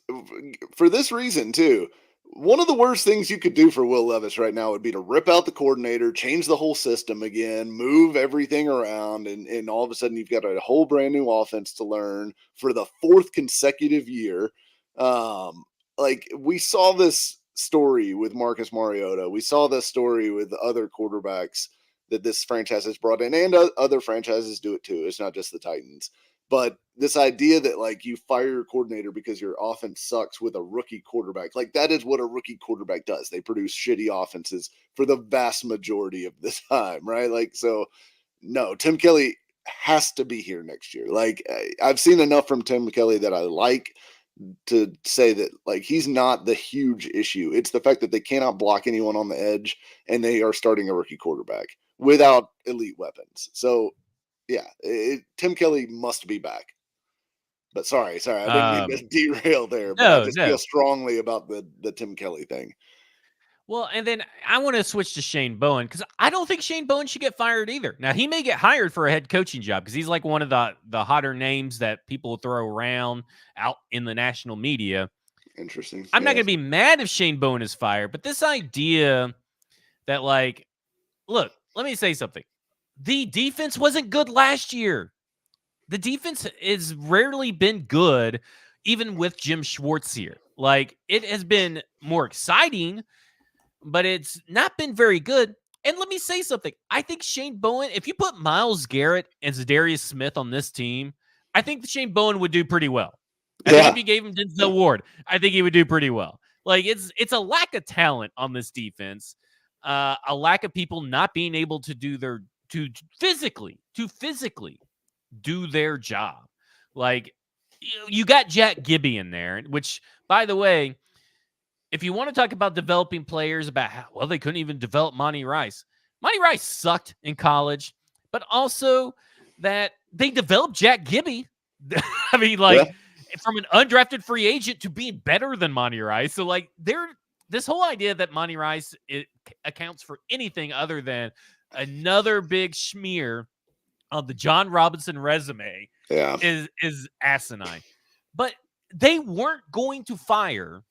for this reason too. One of the worst things you could do for Will Levis right now would be to rip out the coordinator, change the whole system again, move everything around, and all of a sudden you've got a whole brand new offense to learn for the fourth consecutive year. Um, like we saw this story with Marcus Mariota, we saw this story with other quarterbacks that this franchise has brought in, and other franchises do it too. It's not just the Titans. But this idea that like you fire your coordinator because your offense sucks with a rookie quarterback, like that is what a rookie quarterback does. They produce shitty offenses for the vast majority of the time, right? Like, so no, Tim Kelly has to be here next year. Like, I've seen enough from Tim Kelly that I like to say that like he's not the huge issue. It's the fact that they cannot block anyone on the edge and they are starting a rookie quarterback without elite weapons. So yeah, Tim Kelly must be back. But sorry, I didn't mean to Um, derail there, but I no, just feel no. strongly about the Tim Kelly thing. Well, and then I want to switch to Shane Bowen because I don't think Shane Bowen should get fired either. Now he may get hired for a head coaching job because he's like one of the hotter names that people throw around out in the national media. Interesting. I'm not Yeah. going to be mad if Shane Bowen is fired, but this idea that like, look, let me say something. The defense wasn't good last year. The defense has rarely been good, even with Jim Schwartz here. Like it has been more exciting, but it's not been very good. And let me say something. I think Shane Bowen, if you put Myles Garrett and Zadarius Smith on this team, I think that Shane Bowen would do pretty well. I think if Yeah. you gave him Denzel Ward, I think he would do pretty well. Like it's a lack of talent on this defense, a lack of people not being able to do to physically do their job. Like you got Jack Gibby in there, which by the way, if you want to talk about developing players about how well they couldn't even develop Monty Rice. Monty Rice sucked in college, but also that they developed Jack Gibby. I mean, Yeah. like from an undrafted free agent to being better than Monty Rice. So like this whole idea that Monty Rice accounts for anything other than another big smear on the John Robinson resume Yeah. is asinine. But they weren't going to fire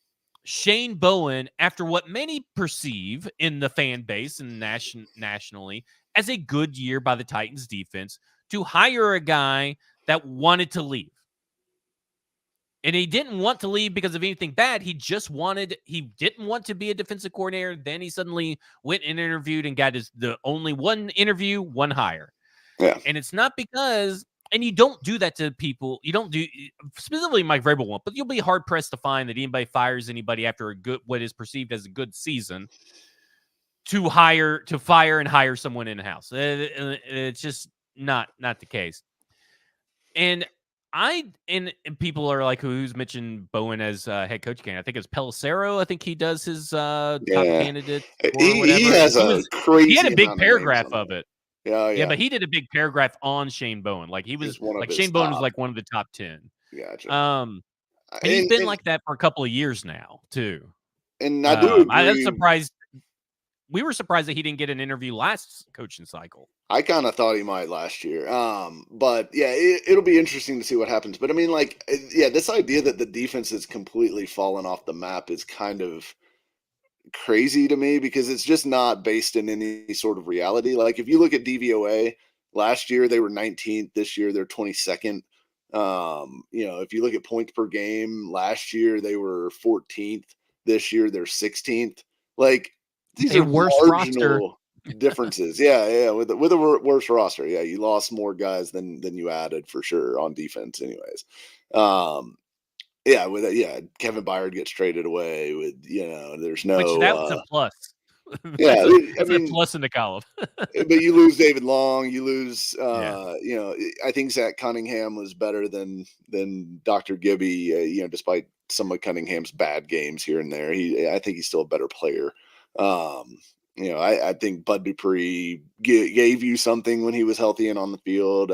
Shane Bowen after what many perceive in the fan base and nationally as a good year by the Titans defense to hire a guy that wanted to leave. And he didn't want to leave because of anything bad. He didn't want to be a defensive coordinator. Then he suddenly went and interviewed and got the only one interview, one hire. Yeah. And it's not because, and you don't do that to people. You don't do, specifically Mike Vrabel won't, but you'll be hard pressed to find that anybody fires anybody after what is perceived as a good season to fire and hire someone in house. It's just not the case. And people are like, who's mentioned Bowen as head coach again? I think it's Pelissero. I think he does his top candidate or whatever. He has crazy. He had a big paragraph of it. Yeah, but he did a big paragraph on Shane Bowen. Like he was like Shane Bowen was like one of the top 10. Gotcha. And he's been like that for a couple of years now too. And I do agree. I was surprised. We were surprised that he didn't get an interview last coaching cycle. I kind of thought he might last year. But yeah, it'll be interesting to see what happens. But I mean, like, yeah, this idea that the defense has completely fallen off the map is kind of crazy to me because it's just not based in any sort of reality. Like, if you look at DVOA, last year they were 19th. This year they're 22nd. If you look at points per game, last year they were 14th. This year they're 16th. Like, these are worse marginal differences. Yeah, with a worse roster. Yeah, you lost more guys than you added for sure on defense, anyways. Kevin Byard gets traded away with there's no. Which that was a plus. Yeah, that's a plus in the column. But you lose David Long, you lose. I think Zach Cunningham was better than Dr. Gibby. Despite some of Cunningham's bad games here and there, I think he's still a better player. I think Bud Dupree gave you something when he was healthy and on the field.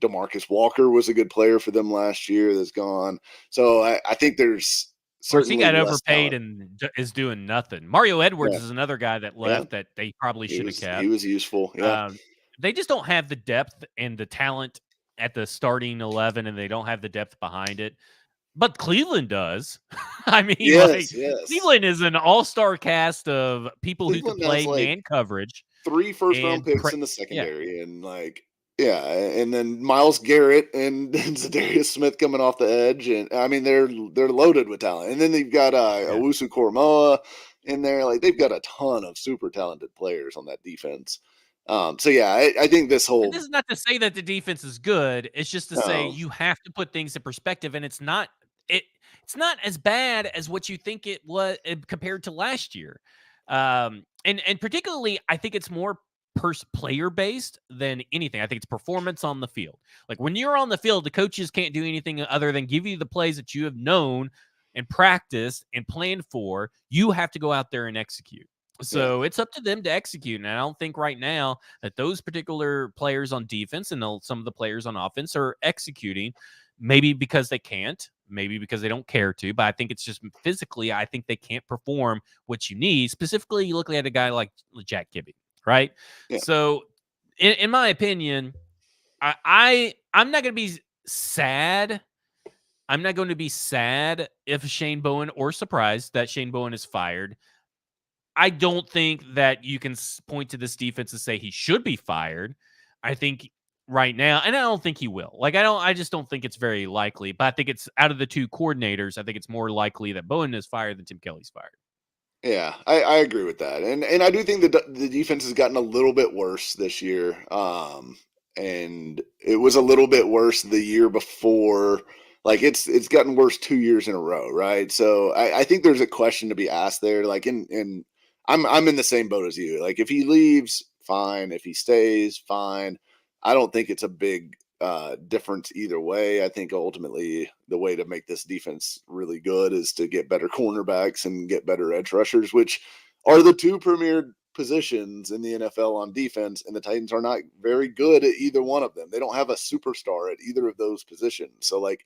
DeMarcus Walker was a good player for them last year. That's gone. So I think there's certainly he got overpaid and is doing nothing. Mario Edwards is another guy that left that they probably should have kept. He was useful. Yeah. They just don't have the depth and the talent at the starting 11, and they don't have the depth behind it. But Cleveland does. I mean, yes. Cleveland is an all-star cast of people who can play man coverage. 3 first-round picks in the secondary, and and then Myles Garrett and Zadarius Smith coming off the edge, and I mean they're loaded with talent. And then they've got Owusu Koromoa in there. Like, they've got a ton of super talented players on that defense. I think this is not to say that the defense is good. It's just to say you have to put things in perspective, and it's not as bad as what you think it was compared to last year. And particularly, I think it's more player based than anything. I think it's performance on the field. Like, when you're on the field, the coaches can't do anything other than give you the plays that you have known and practiced and planned for. You have to go out there and execute. So it's up to them to execute. And I don't think right now that those particular players on defense and some of the players on offense are executing, maybe because they can't, maybe because they don't care to. But I think it's just physically, I think they can't perform what you need. Specifically, you look at a guy like Jack Gibby, right? Yeah. So in my opinion, I'm not going to be sad. I'm not going to be sad if Shane Bowen, or surprised that Shane Bowen is fired. I don't think that you can point to this defense and say he should be fired. I think right now, and I don't think he will. I just don't think it's very likely. But I think it's out of the 2 coordinators, I think it's more likely that Bowen is fired than Tim Kelly's fired. Yeah, I agree with that, and I do think that the defense has gotten a little bit worse this year. And it was a little bit worse the year before. Like, it's gotten worse 2 years in a row, right? So I think there's a question to be asked there. Like, I'm in the same boat as you. Like, if he leaves, fine. If he stays, fine. I don't think it's a big difference either way. I think ultimately the way to make this defense really good is to get better cornerbacks and get better edge rushers, which are the 2 premier positions in the NFL on defense, and the Titans are not very good at either one of them. They don't have a superstar at either of those positions. So, like,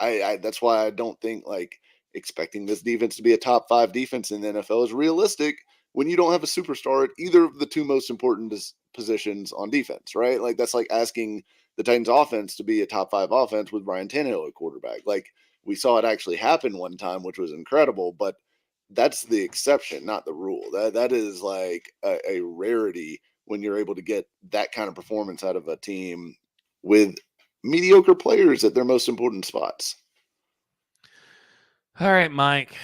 I that's why I don't think, like, expecting this defense to be a top 5 defense in the NFL is realistic when you don't have a superstar at either of the 2 most important positions on defense, right? Like, that's like asking the Titans offense to be a top 5 offense with Ryan Tannehill at quarterback. Like, we saw it actually happen one time, which was incredible, but that's the exception, not the rule. That is like a rarity when you're able to get that kind of performance out of a team with mediocre players at their most important spots. All right, Mike.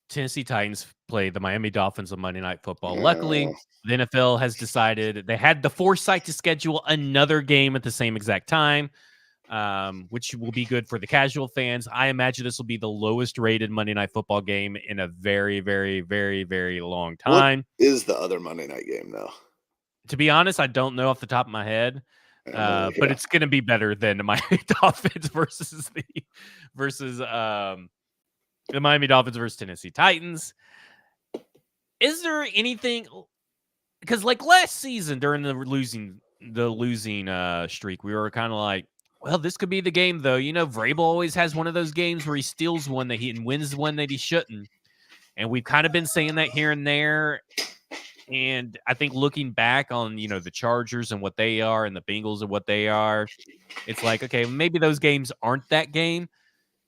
Tennessee Titans play the Miami Dolphins on Monday Night Football. Uh, Luckily, the NFL has decided they had the foresight to schedule another game at the same exact time, which will be good for the casual fans. I imagine this will be the lowest rated Monday Night Football game in a very, very, very, very long what time. is the other Monday night game though? To be honest, I don't know off the top of my head, but Yeah. it's going to be better than the Miami Dolphins versus the Miami Dolphins versus Tennessee Titans. Is there anything? Because like last season during the losing streak, we were kind of like, well, this could be the game though. You know, Vrabel always has one of those games where he steals one that he and wins one that he shouldn't, and we've kind of been saying that here and there. And I think looking back on the Chargers and what they are, and the Bengals and what they are, it's like, okay, maybe those games aren't that game,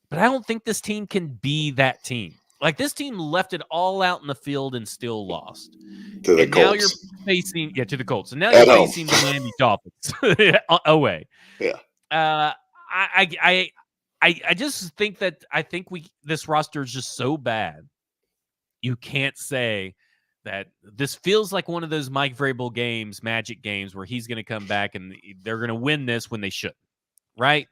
but I don't think this team can be that team. Like this team left it all out in the field and still lost. To the And now you're Colts facing to the Colts. And now you're at home. facing the Miami Dolphins away. Yeah. I just think that this roster is just so bad. You can't say that this feels like one of those Mike Vrabel games, Magic games, where he's going to come back and they're going to win this when they shouldn't, right?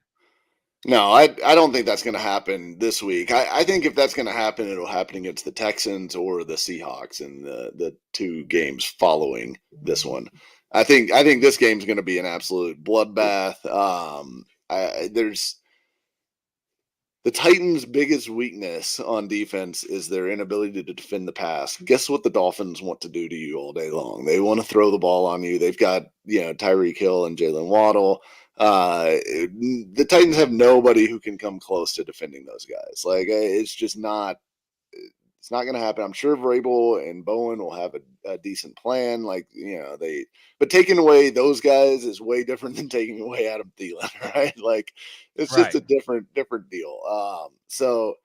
No, I don't think that's going to happen this week. I think if that's going to happen, it'll happen against the Texans or the Seahawks in the two games following this one. I think this game's going to be an absolute bloodbath. There's the Titans' biggest weakness on defense is their inability to defend the pass. Guess what the Dolphins want to do to you all day long? They want to throw the ball on you. They've got Tyreek Hill and Jalen Waddle. The Titans have nobody who can come close to defending those guys. Like it's just not. It's not going to happen. I'm sure Vrabel and Bowen will have a decent plan. But taking away those guys is way different than taking away Adam Thielen, right? Like it's just a different deal. So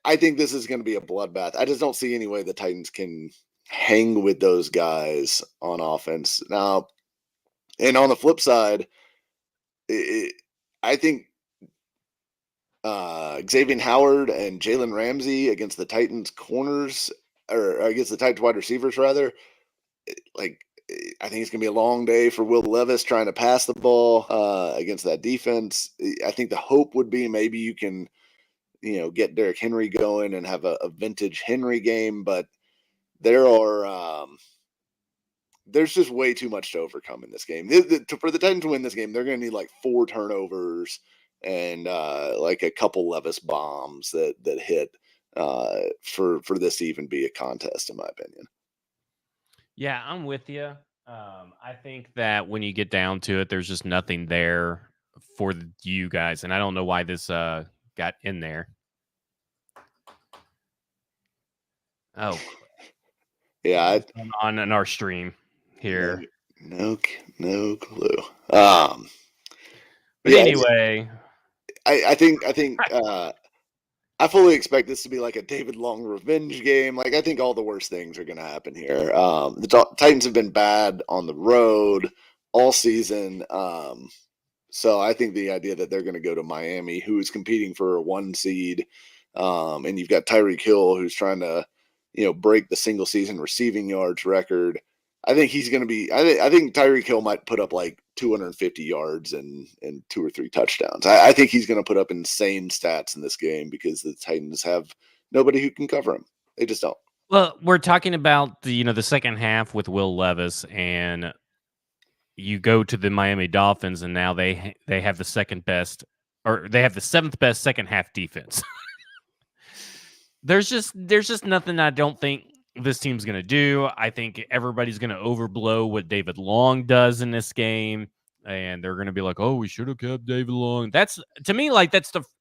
I think this is going to be a bloodbath. I just don't see any way the Titans can hang with those guys on offense now. And on the flip side, I think Xavier Howard and Jalen Ramsey against the Titans corners, or against the Titans wide receivers rather. I think it's gonna be a long day for Will Levis trying to pass the ball against that defense. I think the hope would be maybe you can, get Derrick Henry going and have a vintage Henry game, but there's just way too much to overcome in this game. For the Titans to win this game, they're going to need like 4 turnovers and like a couple Levis bombs that hit for this to even be a contest, in my opinion. Yeah, I'm with you. I think that when you get down to it, there's just nothing there for you guys, and I don't know why this got in there. Oh, yeah, on our stream here. No clue. But yeah, anyway, I think I fully expect this to be like a David Long revenge game. Like I think all the worst things are going to happen here. The Titans have been bad on the road all season. So I think the idea that they're going to go to Miami, who is competing for a 1 seed, and you've got Tyreek Hill, who's trying to, break the single season receiving yards record. I think he's going to be. I think Tyreek Hill might put up like 250 yards and 2 or 3 touchdowns. I think he's going to put up insane stats in this game because the Titans have nobody who can cover him. They just don't. Well, we're talking about the second half with Will Levis, and you go to the Miami Dolphins, and now they have the second best, or they have the 7th best second half defense. There's just nothing I don't think this team's going to do. I think everybody's going to overblow what David Long does in this game, and they're going to be like, "Oh, we should have kept David Long." That's, to me, like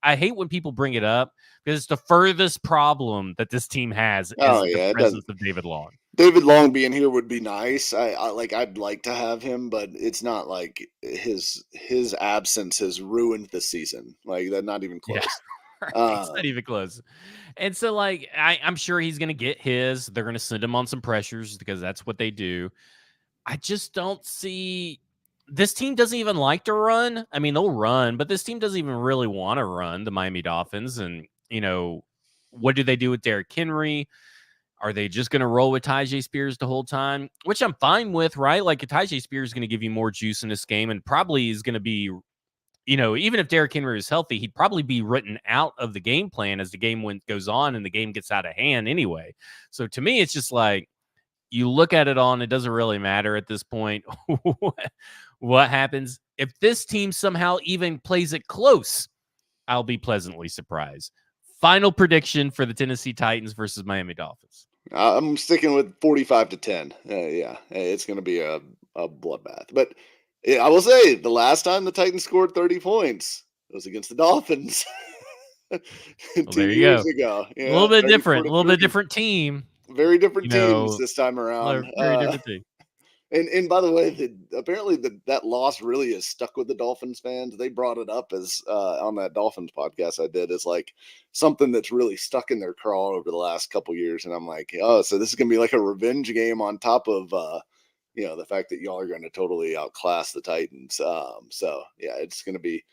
I hate when people bring it up because it's the furthest problem that this team has is the presence of David Long. David Long being here would be nice. I'd like to have him, but it's not like his absence has ruined the season. Like that's not even close. Yeah. It's not even close. And so, like, I'm sure he's going to get his. They're going to send him on some pressures because that's what they do. I just don't see this team doesn't even like to run. I mean, they'll run, but this team doesn't even really want to run, the Miami Dolphins. And what do they do with Derrick Henry? Are they just going to roll with Tyjae Spears the whole time? Which I'm fine with, right? Like, Tyjae Spears is going to give you more juice in this game and probably is going to be, even if Derrick Henry is healthy, he'd probably be written out of the game plan as the game goes on and the game gets out of hand anyway. So to me, it's just like, you look at it all and it doesn't really matter at this point what happens. If this team somehow even plays it close, I'll be pleasantly surprised. Final prediction for the Tennessee Titans versus Miami Dolphins. I'm sticking with 45-10. Yeah, it's going to be a bloodbath. But I will say, the last time the Titans scored 30 points, it was against the Dolphins. Well, 2 years ago. A little bit different. A little bit different team. Very different teams this time around. Very different team. And by the way, apparently that loss really is stuck with the Dolphins fans. They brought it up as on that Dolphins podcast I did as like something that's really stuck in their craw over the last couple years. And I'm like, oh, so this is gonna be like a revenge game on top of the fact that y'all are going to totally outclass the Titans. So yeah, it's gonna be.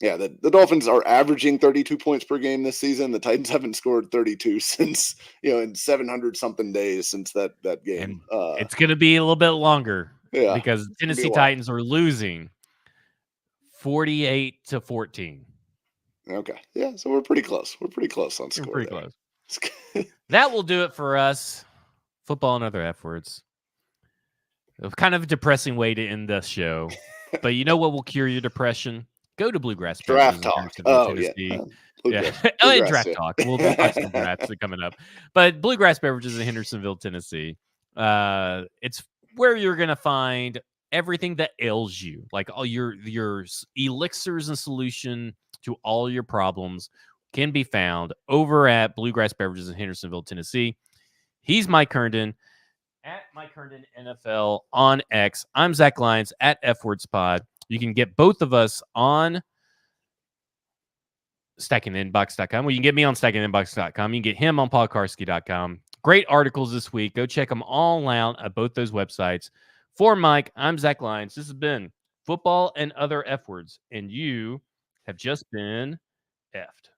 Yeah, the Dolphins are averaging 32 points per game this season. The Titans haven't scored 32 since, in 700 something days since that game. And it's going to be a little bit longer because Tennessee Titans are losing 48-14. Okay. Yeah, so we're pretty close. We're pretty close on score. We're pretty close. That will do it for us. Football and other F words. Kind of a depressing way to end the show. But you know what will cure your depression? Go to Bluegrass Draft Talk. Oh, Tennessee. Yeah. Draft Talk. We'll talk some drafts coming up. But Bluegrass Beverages in Hendersonville, Tennessee. It's where you're going to find everything that ails you, like all your elixirs and solution to all your problems can be found over at Bluegrass Beverages in Hendersonville, Tennessee. He's Mike Herndon at Mike Herndon NFL on X. I'm Zach Lyons at FWordsPod. You can get both of us on stackingtheinbox.com. Well, you can get me on stackingtheinbox.com. You can get him on paulkarski.com. Great articles this week. Go check them all out at both those websites. For Mike, I'm Zach Lyons. This has been Football and Other F Words, and you have just been effed.